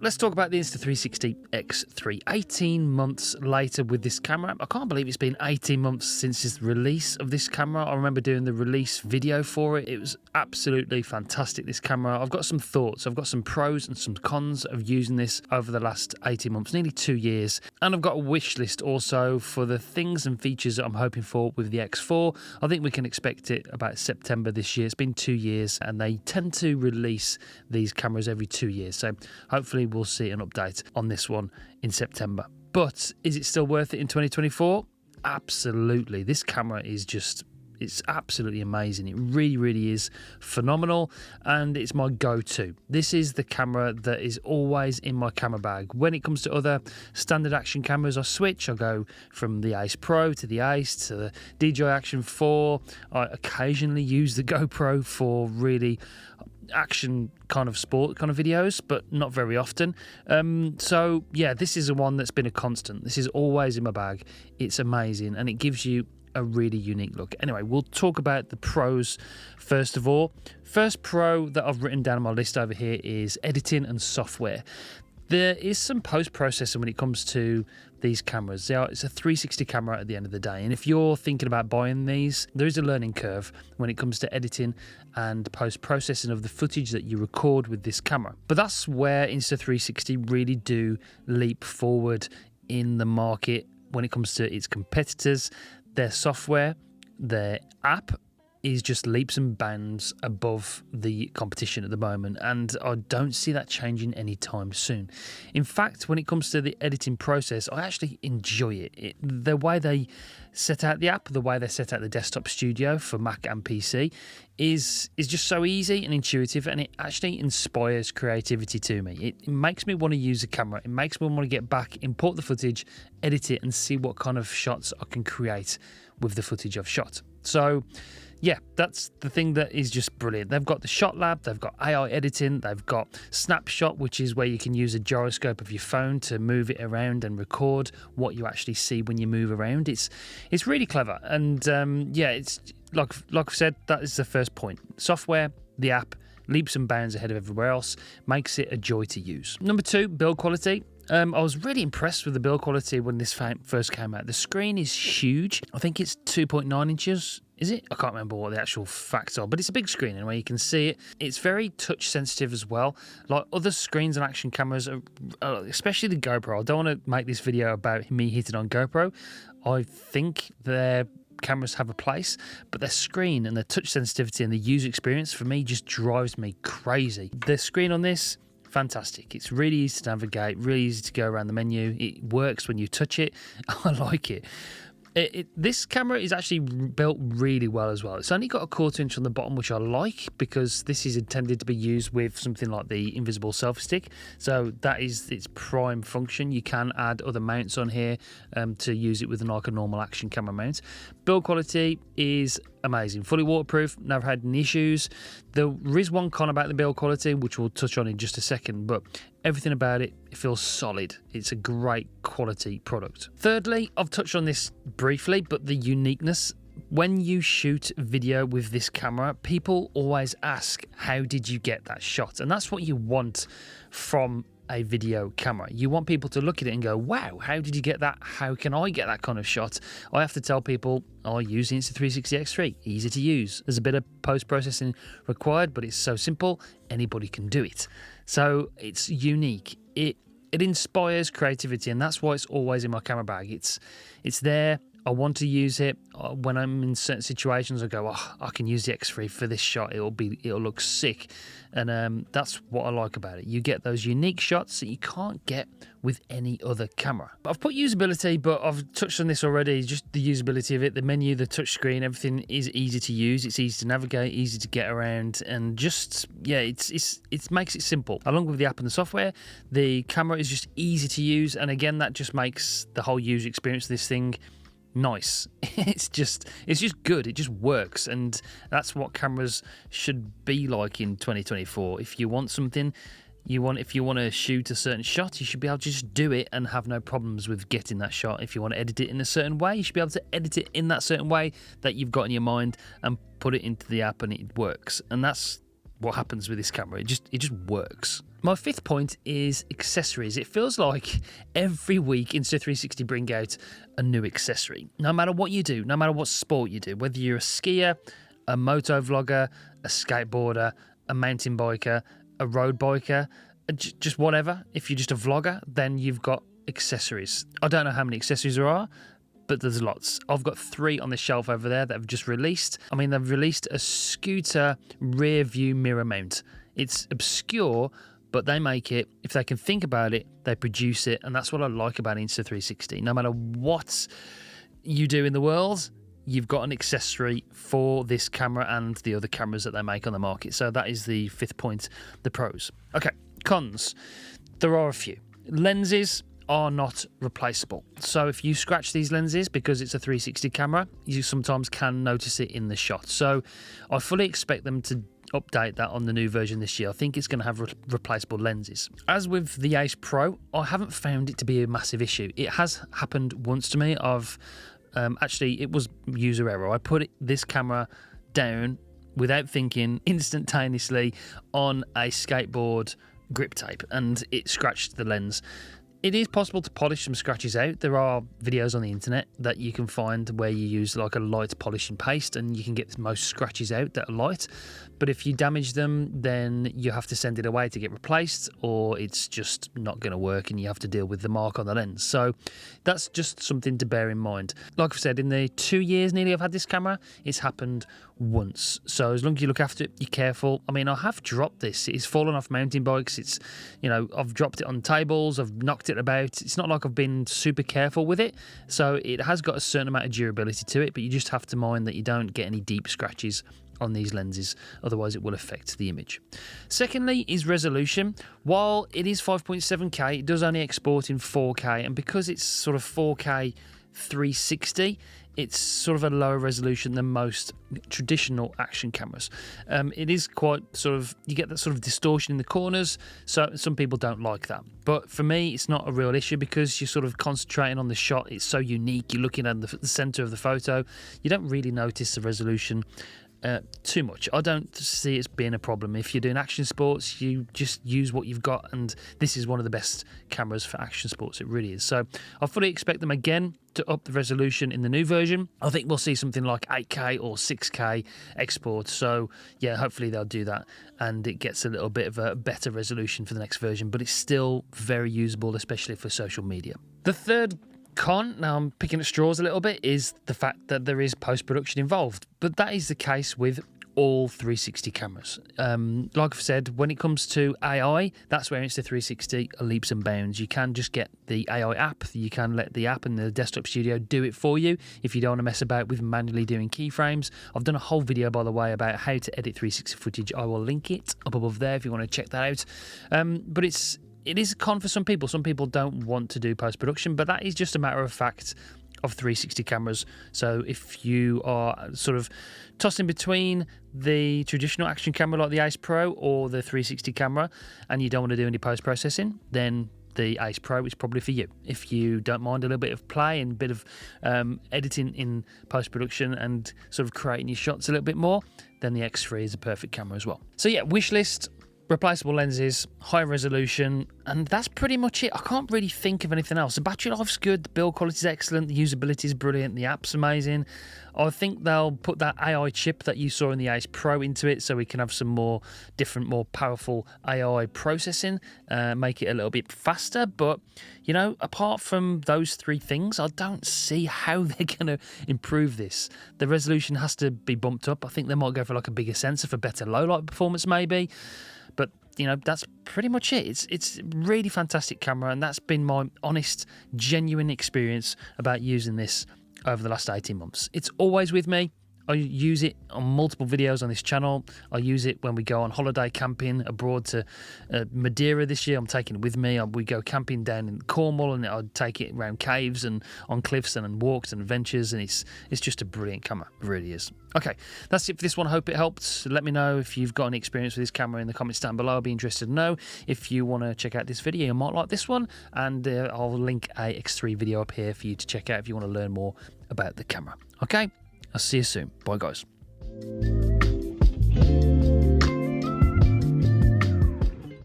Let's talk about the Insta360 X3. 18 months later with this camera. I can't believe it's been 18 months since the release of this camera. I remember doing the release video for it. It was absolutely fantastic, this camera. I've got some thoughts. I've got some pros and some cons of using this over the last 18 months, nearly 2 years. And I've got a wish list also for the things and features that I'm hoping for with the X4. I think we can expect it about September this year. It's been 2 years and they tend to release these cameras every 2 years. So hopefully we'll see an update on this one in September. But is it still worth it in 2024? Absolutely. This camera is just, it's absolutely amazing. It really, really is phenomenal, and it's my go-to. This is the camera that is always in my camera bag. When it comes to other standard action cameras, I switch. I go from the Ace Pro to the Ace to the DJI Action 4. I occasionally use the GoPro for really action kind of sport kind of videos, but not very often. So yeah, this is the one that's been a constant. This is always in my bag. It's amazing, and it gives you a really unique look. Anyway, we'll talk about the pros first of all. First pro that I've written down on my list over here is editing and software. There is some post-processing when it comes to these cameras. It's a 360 camera at the end of the day. And if you're thinking about buying these, there is a learning curve when it comes to editing and post-processing of the footage that you record with this camera. But that's where Insta360 really do leap forward in the market when it comes to its competitors. Their software, their app is just leaps and bounds above the competition at the moment, and I don't see that changing anytime soon. In fact, when it comes to the editing process, I actually enjoy it. The way they set out the app, the way they set out the desktop studio for Mac and PC is just so easy and intuitive, and it actually inspires creativity to me. It makes me want to use the camera. It makes me want to get back, import the footage, edit it, and see what kind of shots I can create with the footage I've shot. So yeah, that's the thing that is just brilliant. They've got the Shot Lab, they've got AI editing, they've got Snapshot, which is where you can use a gyroscope of your phone to move it around and record what you actually see when you move around. It's really clever, and yeah, it's like I've said, that is the first point. Software, the app, leaps and bounds ahead of everywhere else, makes it a joy to use. Number 2, build quality. I was really impressed with the build quality when this first came out. The screen is huge. I think it's 2.9 inches. Is it? I can't remember what the actual facts are, but it's a big screen anyway. You can see it. It's very touch sensitive as well. Like other screens and action cameras, especially the GoPro. I don't want to make this video about me hitting on GoPro. I think their cameras have a place, but their screen and their touch sensitivity and the user experience for me just drives me crazy. The screen on this, fantastic. It's really easy to navigate, really easy to go around the menu. It works when you touch it. I like it. This camera is actually built really well as well. It's only got a 1/4 inch on the bottom, which I like, because this is intended to be used with something like the invisible selfie stick. So that is its prime function. You can add other mounts on here to use it with like a normal action camera mount. Build quality is amazing. Fully waterproof, never had any issues. There is one con about the build quality, which we'll touch on in just a second, but everything about it feels solid. It's a great quality product. Thirdly, I've touched on this briefly, but the uniqueness. When you shoot video with this camera, people always ask, how did you get that shot? And that's what you want from a video camera. You want people to look at it and go, wow, how did you get that? How can I get that kind of shot? I have to tell people, I use the Insta360 X3, easy to use. There's a bit of post-processing required, but it's so simple, anybody can do it. So it's unique. It inspires creativity, and that's why it's always in my camera bag. It's there. I want to use it. When I'm in certain situations, I go, oh, I can use the X3 for this shot. It'll look sick. And that's what I like about it. You get those unique shots that you can't get with any other camera. I've put usability, but I've touched on this already. Just the usability of it, the menu, the touch screen, everything is easy to use. It's easy to navigate, easy to get around, and just, yeah, it makes it simple. Along with the app and the software, the camera is just easy to use. And again, that just makes the whole user experience of this thing nice. It's just good. It just works, and that's what cameras should be like in 2024. If you want something, if you want to shoot a certain shot, you should be able to just do it and have no problems with getting that shot. If you want to edit it in a certain way, you should be able to edit it in that certain way that you've got in your mind and put it into the app, and it works. And that's what happens with this camera. It just works. My fifth point is accessories. It feels like every week Insta360 bring out a new accessory. No matter what you do, no matter what sport you do, whether you're a skier, a moto vlogger, a skateboarder, a mountain biker, a road biker, just whatever. If you're just a vlogger, then you've got accessories. I don't know how many accessories there are, but there's lots. I've got 3 on the shelf over there that have just released. I mean, they've released a scooter rear view mirror mount. It's obscure, but they make it. If they can think about it, they produce it, and that's what I like about Insta360. No matter what you do in the world, you've got an accessory for this camera and the other cameras that they make on the market. So that is the 5th point, the pros. Okay, cons. There are a few. Lenses are not replaceable. So if you scratch these lenses, because it's a 360 camera, you sometimes can notice it in the shot. So I fully expect them to update that on the new version this year. I think it's going to have replaceable lenses. As with the Ace Pro, I haven't found it to be a massive issue. It has happened once to me. Actually, it was user error. I put this camera down without thinking instantaneously on a skateboard grip tape, and it scratched the lens. It is possible to polish some scratches out. There are videos on the internet that you can find where you use like a light polishing paste and you can get most scratches out that are light. But if you damage them, then you have to send it away to get replaced, or it's just not going to work and you have to deal with the mark on the lens. So that's just something to bear in mind. Like I've said, in the 2 years nearly I've had this camera, it's happened once. So as long as you look after it, you're careful. I mean, I have dropped this. It's fallen off mountain bikes. It's, you know, I've dropped it on tables. I've knocked it about. It's not like I've been super careful with it. So it has got a certain amount of durability to it, but you just have to mind that you don't get any deep scratches on these lenses, otherwise it will affect the image. Secondly is resolution. While it is 5.7K, it does only export in 4K, and because it's sort of 4K 360, it's sort of a lower resolution than most traditional action cameras. It is quite sort of, you get that sort of distortion in the corners, so some people don't like that. But for me, it's not a real issue because you're sort of concentrating on the shot. It's so unique. You're looking at the center of the photo. You don't really notice the resolution too much. I don't see it as being a problem. If you're doing action sports, you just use what you've got, and this is one of the best cameras for action sports. It really is. So I fully expect them again to up the resolution in the new version. I think we'll see something like 8K or 6K export. So yeah, hopefully they'll do that and it gets a little bit of a better resolution for the next version, but it's still very usable, especially for social media. The third con, now I'm picking at straws a little bit, is the fact that there is post-production involved, but that is the case with all 360 cameras. Like I've said, when it comes to AI, that's where Insta360 are leaps and bounds. You can just get the AI app. You can let the app and the desktop studio do it for you if you don't want to mess about with manually doing keyframes. I've done a whole video, by the way, about how to edit 360 footage. I will link it up above there if you want to check that out. But it is a con for some people. Some people don't want to do post-production, but that is just a matter of fact of 360 cameras. So if you are sort of tossing between the traditional action camera like the Ace Pro or the 360 camera and you don't want to do any post-processing, then the Ace Pro is probably for you. If you don't mind a little bit of play and a bit of editing in post-production and sort of creating your shots a little bit more, then the X3 is a perfect camera as well. So yeah, wish list: replaceable lenses, high resolution, and that's pretty much it. I can't really think of anything else. The battery life's good, the build quality is excellent, the usability is brilliant, the app's amazing. I think they'll put that AI chip that you saw in the Ace Pro into it so we can have some more different, more powerful AI processing, make it a little bit faster. But, you know, apart from those 3 things, I don't see how they're going to improve this. The resolution has to be bumped up. I think they might go for like a bigger sensor for better low light performance maybe. But, you know, that's pretty much it. It's a really fantastic camera, and that's been my honest, genuine experience about using this over the last 18 months. It's always with me. I use it on multiple videos on this channel. I use it when we go on holiday camping abroad to Madeira this year. I'm taking it with me. We go camping down in Cornwall, and I'd take it around caves and on cliffs and on walks and adventures, and it's just a brilliant camera. It really is. Okay, that's it for this one. I hope it helped. Let me know if you've got any experience with this camera in the comments down below. I'll be interested to know. If you want to check out this video, you might like this one, and I'll link a X3 video up here for you to check out if you want to learn more about the camera. Okay? I'll see you soon. Bye, guys.